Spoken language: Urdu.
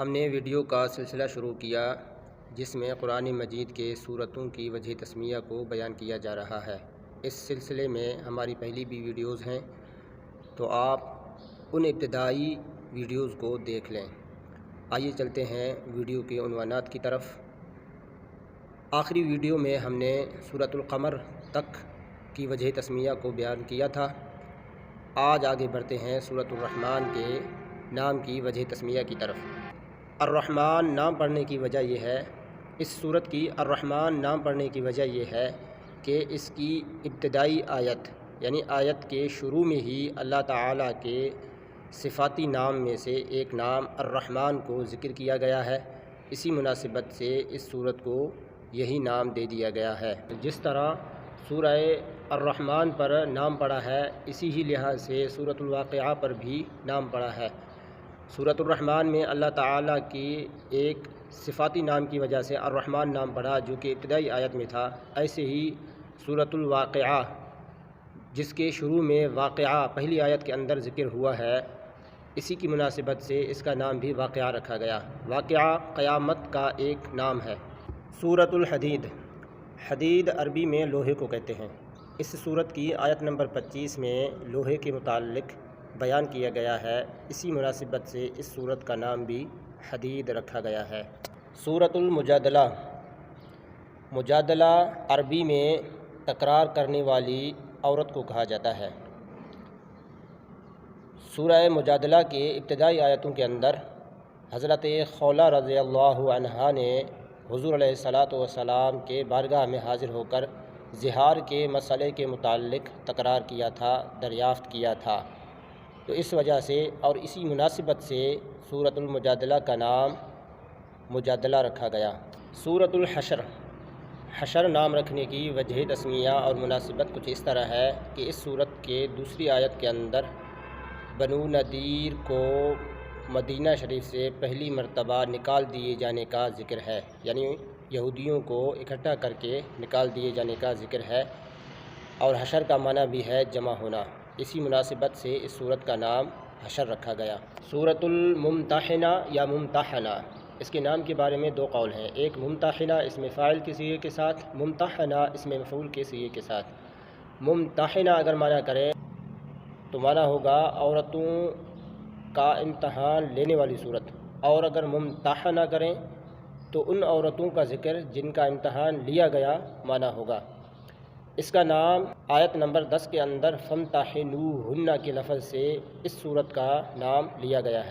ہم نے ویڈیو کا سلسلہ شروع کیا جس میں قرآن مجید کے سورتوں کی وجہ تسمیہ کو بیان کیا جا رہا ہے۔ اس سلسلے میں ہماری پہلی بھی ویڈیوز ہیں، تو آپ ان ابتدائی ویڈیوز کو دیکھ لیں۔ آئیے چلتے ہیں ویڈیو کے عنوانات کی طرف۔ آخری ویڈیو میں ہم نے سورۃ القمر تک کی وجہ تسمیہ کو بیان کیا تھا۔ آج آگے بڑھتے ہیں سورۃ الرحمن کے نام کی وجہ تسمیہ کی طرف۔ الرحمن نام پڑھنے کی وجہ یہ ہے، اس سورت کی الرحمن نام پڑھنے کی وجہ یہ ہے کہ اس کی ابتدائی آیت یعنی آیت کے شروع میں ہی اللہ تعالیٰ کے صفاتی نام میں سے ایک نام الرحمن کو ذکر کیا گیا ہے۔ اسی مناسبت سے اس سورت کو یہی نام دے دیا گیا ہے۔ جس طرح سورہ الرحمن پر نام پڑا ہے، اسی ہی لحاظ سے سورۃ الواقعہ پر بھی نام پڑا ہے۔ سورۃ الرحمن میں اللہ تعالیٰ کی ایک صفاتی نام کی وجہ سے الرحمن نام پڑا جو کہ ابتدائی آیت میں تھا۔ ایسے ہی سورۃ الواقعہ جس کے شروع میں واقعہ پہلی آیت کے اندر ذکر ہوا ہے، اسی کی مناسبت سے اس کا نام بھی واقعہ رکھا گیا۔ واقعہ قیامت کا ایک نام ہے۔ سورۃ الحدید، حدید عربی میں لوہے کو کہتے ہیں۔ اس سورت کی آیت نمبر 25 میں لوہے کے متعلق بیان کیا گیا ہے، اسی مناسبت سے اس سورت کا نام بھی حدید رکھا گیا ہے۔ سورۃ المجادلہ، مجادلہ عربی میں تکرار کرنے والی عورت کو کہا جاتا ہے۔ سورہ مجادلہ کے ابتدائی آیتوں کے اندر حضرت خولہ رضی اللہ عنہا نے حضور علیہ الصلاۃ والسلام کے بارگاہ میں حاضر ہو کر زہار کے مسئلے کے متعلق تکرار کیا تھا، دریافت کیا تھا، تو اس وجہ سے اور اسی مناسبت سے سورۃ المجادلہ کا نام مجادلہ رکھا گیا۔ سورۃ الحشر، حشر نام رکھنے کی وجہ تسمیہ اور مناسبت کچھ اس طرح ہے کہ اس سورت کے دوسری آیت کے اندر بنو نذیر کو مدینہ شریف سے پہلی مرتبہ نکال دیے جانے کا ذکر ہے، یعنی یہودیوں کو اکٹھا کر کے نکال دیے جانے کا ذکر ہے، اور حشر کا معنی بھی ہے جمع ہونا۔ اسی مناسبت سے اس سورت کا نام حشر رکھا گیا۔ سورۃ الممتحنہ یا ممتحنہ، اس کے نام کے بارے میں دو قول ہیں، ایک ممتحنہ اسم فاعل کے صیغے کے ساتھ، ممتحنہ اسم مفعول کے صیغے کے ساتھ۔ ممتحنہ اگر معنی کریں تو معنی ہوگا عورتوں کا امتحان لینے والی صورت، اور اگر ممتحنہ کریں تو ان عورتوں کا ذکر جن کا امتحان لیا گیا معنی ہوگا۔ اس کا نام آیت نمبر 10 کے اندر فامتحنوہن کے لفظ سے اس سورت کا نام لیا گیا ہے۔